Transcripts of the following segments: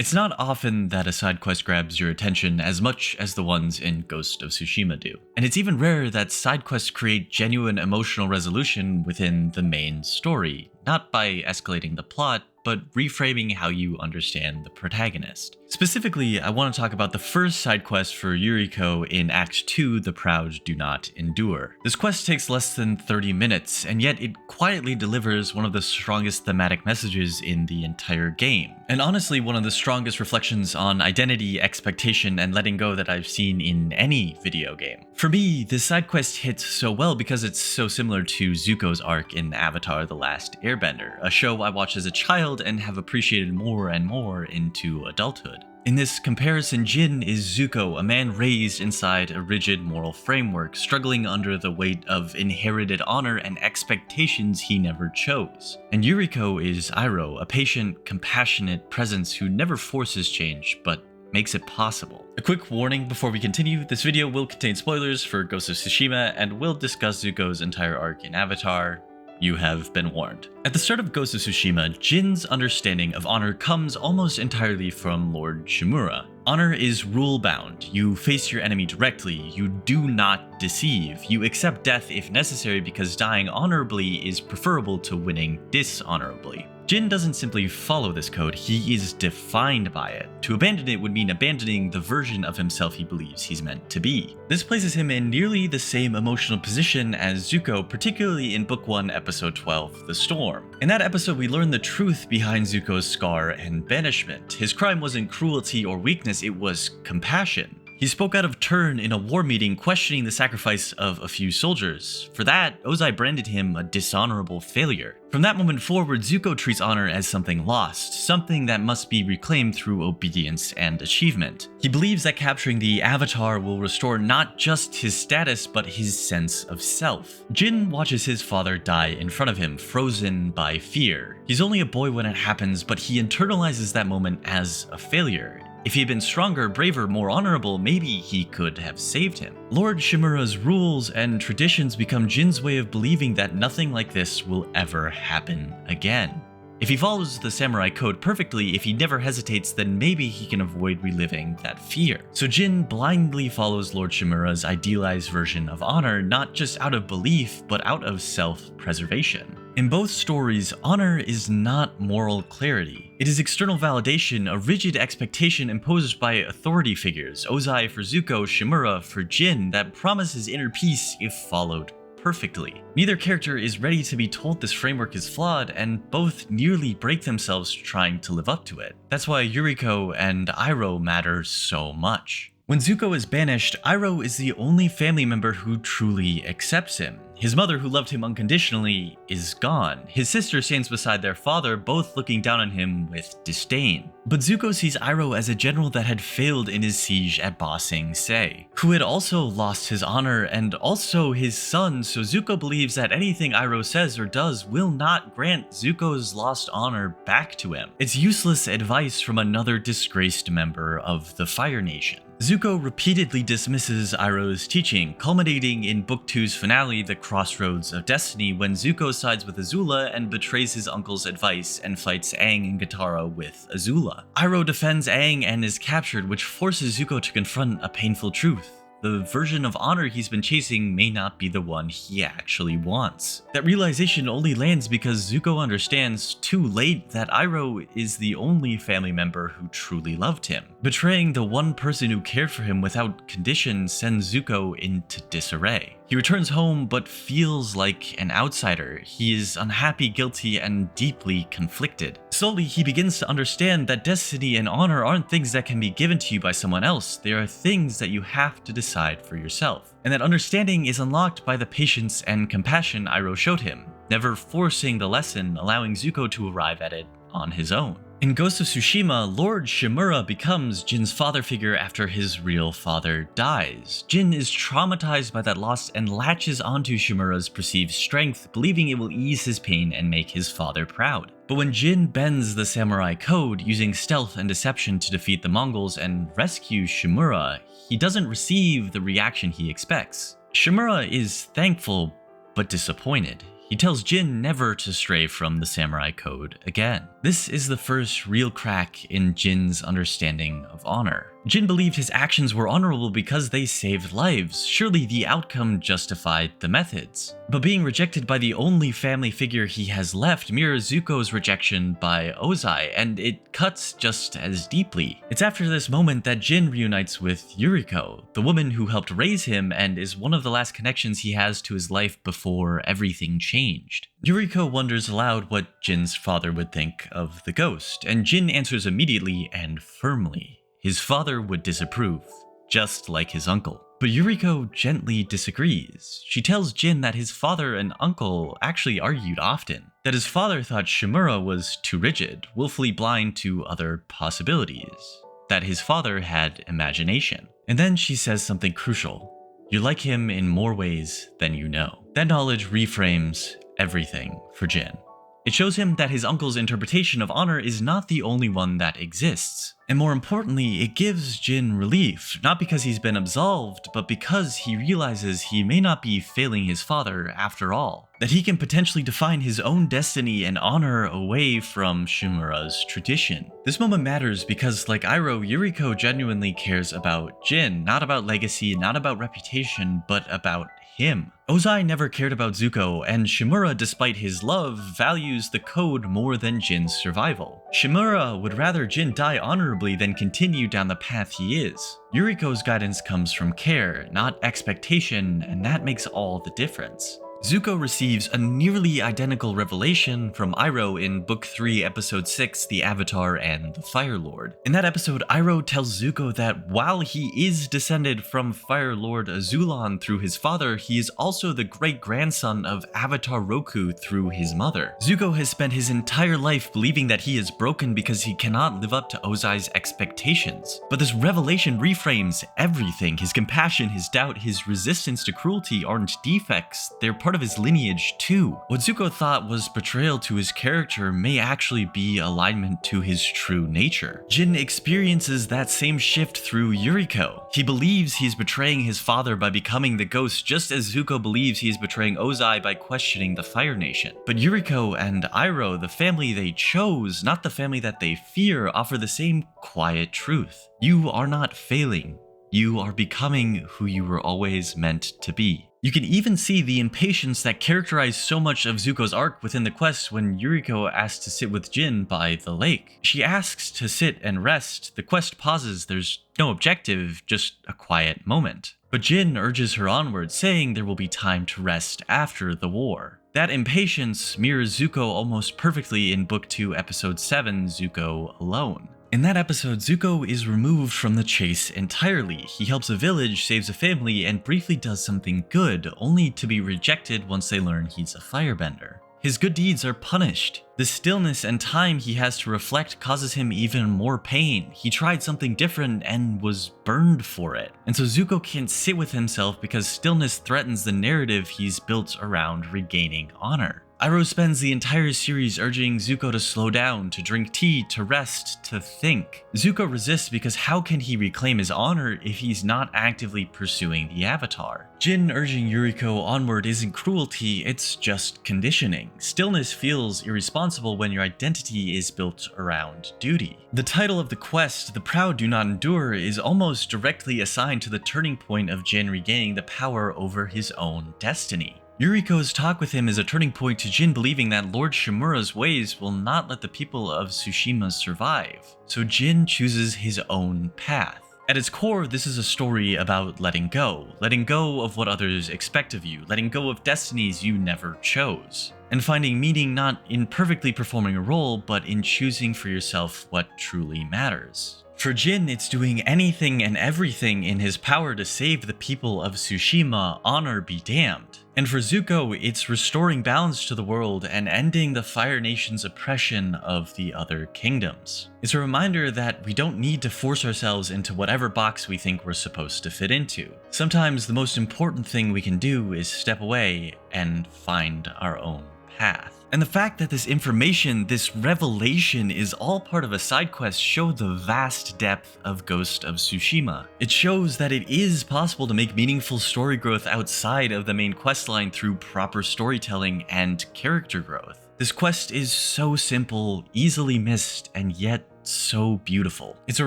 It's not often that a side quest grabs your attention as much as the ones in Ghost of Tsushima do. And it's even rare that side quests create genuine emotional resolution within the main story, not by escalating the plot, but reframing how you understand the protagonist. Specifically, I want to talk about the first side quest for Yuriko in Act 2, The Proud Do Not Endure. This quest takes less than 30 minutes, and yet it quietly delivers one of the strongest thematic messages in the entire game. And honestly, one of the strongest reflections on identity, expectation, and letting go that I've seen in any video game. For me, this side quest hits so well because it's so similar to Zuko's arc in Avatar the Last Airbender, a show I watched as a child and have appreciated more and more into adulthood. In this comparison, Jin is Zuko, a man raised inside a rigid moral framework, struggling under the weight of inherited honor and expectations he never chose. And Yuriko is Iroh, a patient, compassionate presence who never forces change, but makes it possible. A quick warning before we continue, this video will contain spoilers for Ghost of Tsushima and will discuss Zuko's entire arc in Avatar. You have been warned. At the start of Ghost of Tsushima, Jin's understanding of honor comes almost entirely from Lord Shimura. Honor is rule-bound. You face your enemy directly. You do not deceive. You accept death if necessary because dying honorably is preferable to winning dishonorably. Jin doesn't simply follow this code, he is defined by it. To abandon it would mean abandoning the version of himself he believes he's meant to be. This places him in nearly the same emotional position as Zuko, particularly in Book 1, Episode 12, The Storm. In that episode, we learn the truth behind Zuko's scar and banishment. His crime wasn't cruelty or weakness, it was compassion. He spoke out of turn in a war meeting, questioning the sacrifice of a few soldiers. For that, Ozai branded him a dishonorable failure. From that moment forward, Zuko treats honor as something lost, something that must be reclaimed through obedience and achievement. He believes that capturing the Avatar will restore not just his status, but his sense of self. Jin watches his father die in front of him, frozen by fear. He's only a boy when it happens, but he internalizes that moment as a failure. If he had been stronger, braver, more honorable, maybe he could have saved him. Lord Shimura's rules and traditions become Jin's way of believing that nothing like this will ever happen again. If he follows the samurai code perfectly, if he never hesitates, then maybe he can avoid reliving that fear. So Jin blindly follows Lord Shimura's idealized version of honor, not just out of belief, but out of self-preservation. In both stories, honor is not moral clarity. It is external validation, a rigid expectation imposed by authority figures, Ozai for Zuko, Shimura for Jin, that promises inner peace if followed perfectly. Neither character is ready to be told this framework is flawed, and both nearly break themselves trying to live up to it. That's why Yuriko and Iroh matter so much. When Zuko is banished, Iroh is the only family member who truly accepts him. His mother, who loved him unconditionally, is gone. His sister stands beside their father, both looking down on him with disdain. But Zuko sees Iroh as a general that had failed in his siege at Ba Sing Se, who had also lost his honor and also his son, so Zuko believes that anything Iroh says or does will not grant Zuko's lost honor back to him. It's useless advice from another disgraced member of the Fire Nation. Zuko repeatedly dismisses Iroh's teaching, culminating in Book 2's finale, The Crossroads of Destiny, when Zuko sides with Azula and betrays his uncle's advice and fights Aang and Katara with Azula. Iroh defends Aang and is captured, which forces Zuko to confront a painful truth. The version of honor he's been chasing may not be the one he actually wants. That realization only lands because Zuko understands too late that Iroh is the only family member who truly loved him. Betraying the one person who cared for him without condition sends Zuko into disarray. He returns home but feels like an outsider. He is unhappy, guilty, and deeply conflicted. Slowly, he begins to understand that destiny and honor aren't things that can be given to you by someone else. They are things that you have to decide for yourself. And that understanding is unlocked by the patience and compassion Iroh showed him, never forcing the lesson, allowing Zuko to arrive at it on his own. In Ghost of Tsushima, Lord Shimura becomes Jin's father figure after his real father dies. Jin is traumatized by that loss and latches onto Shimura's perceived strength, believing it will ease his pain and make his father proud. But when Jin bends the samurai code, using stealth and deception to defeat the Mongols and rescue Shimura, he doesn't receive the reaction he expects. Shimura is thankful, but disappointed. He tells Jin never to stray from the samurai code again. This is the first real crack in Jin's understanding of honor. Jin believed his actions were honorable because they saved lives. Surely the outcome justified the methods. But being rejected by the only family figure he has left mirrors Zuko's rejection by Ozai, and it cuts just as deeply. It's after this moment that Jin reunites with Yuriko, the woman who helped raise him and is one of the last connections he has to his life before everything changed. Yuriko wonders aloud what Jin's father would think of the ghost, and Jin answers immediately and firmly. His father would disapprove, just like his uncle. But Yuriko gently disagrees. She tells Jin that his father and uncle actually argued often, that his father thought Shimura was too rigid, willfully blind to other possibilities, that his father had imagination. And then she says something crucial. You like him in more ways than you know. That knowledge reframes everything for Jin. It shows him that his uncle's interpretation of honor is not the only one that exists. And more importantly, it gives Jin relief, not because he's been absolved, but because he realizes he may not be failing his father after all. That he can potentially define his own destiny and honor away from Shimura's tradition. This moment matters because, like Iroh, Yuriko genuinely cares about Jin, not about legacy, not about reputation, but about him. Ozai never cared about Zuko, and Shimura, despite his love, values the code more than Jin's survival. Shimura would rather Jin die honorably than continue down the path he is. Yuriko's guidance comes from care, not expectation, and that makes all the difference. Zuko receives a nearly identical revelation from Iroh in Book 3, Episode 6, The Avatar and the Fire Lord. In that episode, Iroh tells Zuko that while he is descended from Fire Lord Azulon through his father, he is also the great-grandson of Avatar Roku through his mother. Zuko has spent his entire life believing that he is broken because he cannot live up to Ozai's expectations. But this revelation reframes everything. His compassion, his doubt, his resistance to cruelty aren't defects, they're part of his lineage too. What Zuko thought was betrayal to his character may actually be alignment to his true nature. Jin experiences that same shift through Yuriko. He believes he's betraying his father by becoming the ghost, just as Zuko believes he is betraying Ozai by questioning the Fire Nation. But Yuriko and Iroh, the family they chose, not the family that they fear, offer the same quiet truth. You are not failing. You are becoming who you were always meant to be. You can even see the impatience that characterized so much of Zuko's arc within the quest when Yuriko asks to sit with Jin by the lake. She asks to sit and rest. The quest pauses. There's no objective, just a quiet moment. But Jin urges her onward, saying there will be time to rest after the war. That impatience mirrors Zuko almost perfectly in Book 2, Episode 7, Zuko Alone. In that episode, Zuko is removed from the chase entirely. He helps a village, saves a family, and briefly does something good, only to be rejected once they learn he's a firebender. His good deeds are punished. The stillness and time he has to reflect causes him even more pain. He tried something different and was burned for it. And so Zuko can't sit with himself because stillness threatens the narrative he's built around regaining honor. Iroh spends the entire series urging Zuko to slow down, to drink tea, to rest, to think. Zuko resists because how can he reclaim his honor if he's not actively pursuing the Avatar? Jin urging Yuriko onward isn't cruelty, it's just conditioning. Stillness feels irresponsible when your identity is built around duty. The title of the quest, The Proud Do Not Endure, is almost directly assigned to the turning point of Jin regaining the power over his own destiny. Yuriko's talk with him is a turning point to Jin believing that Lord Shimura's ways will not let the people of Tsushima survive, so Jin chooses his own path. At its core, this is a story about letting go of what others expect of you, letting go of destinies you never chose, and finding meaning not in perfectly performing a role, but in choosing for yourself what truly matters. For Jin, it's doing anything and everything in his power to save the people of Tsushima, honor be damned. And for Zuko, it's restoring balance to the world and ending the Fire Nation's oppression of the other kingdoms. It's a reminder that we don't need to force ourselves into whatever box we think we're supposed to fit into. Sometimes the most important thing we can do is step away and find our own path. And the fact that this information, this revelation, is all part of a side quest show the vast depth of Ghost of Tsushima. It shows that it is possible to make meaningful story growth outside of the main questline through proper storytelling and character growth. This quest is so simple, easily missed, and yet so beautiful. It's a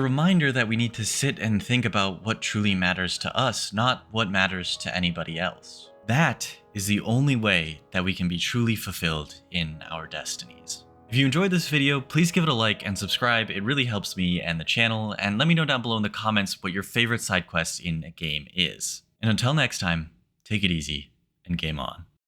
reminder that we need to sit and think about what truly matters to us, not what matters to anybody else. That is the only way that we can be truly fulfilled in our destinies. If you enjoyed this video, please give it a like and subscribe. It really helps me and the channel, and let me know down below in the comments what your favorite side quest in a game is. And until next time, take it easy and game on.